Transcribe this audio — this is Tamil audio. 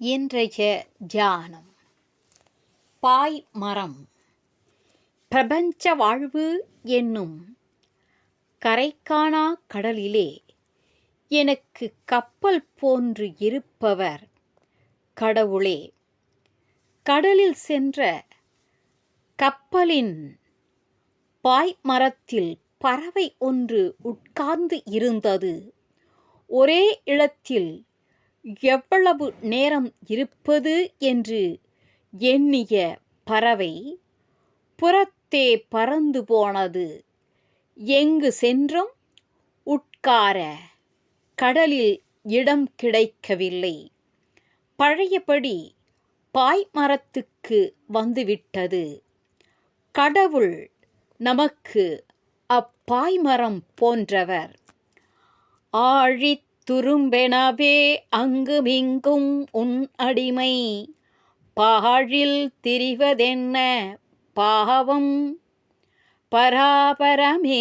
இன்றைய தியானம் பாய்மரம். பிரபஞ்ச வாழ்வு என்னும் கரைகாணா கடலிலே எனக்கு கப்பல் போன்று இருப்பவர் கடவுளே. கடலில் சென்ற கப்பலின் பாய்மரத்தில் பறவை ஒன்று உட்கார்ந்து இருந்தது. ஒரே இடத்தில் எவ்வளவு நேரம் இருப்பது என்று எண்ணிய பறவை புறத்தே பறந்து போனது. எங்கு சென்றும் உட்கார கடலில் இடம் கிடைக்கவில்லை. பழையபடி பாய்மரத்துக்கு வந்துவிட்டது. கடவுள் நமக்கு அப்பாய்மரம் போன்றவர். ஆழித் துரும்பெனவே அங்குமிங்கும் உன் அடிமை, பாழில் திரிவதென்ன பாவம் பராபரமே.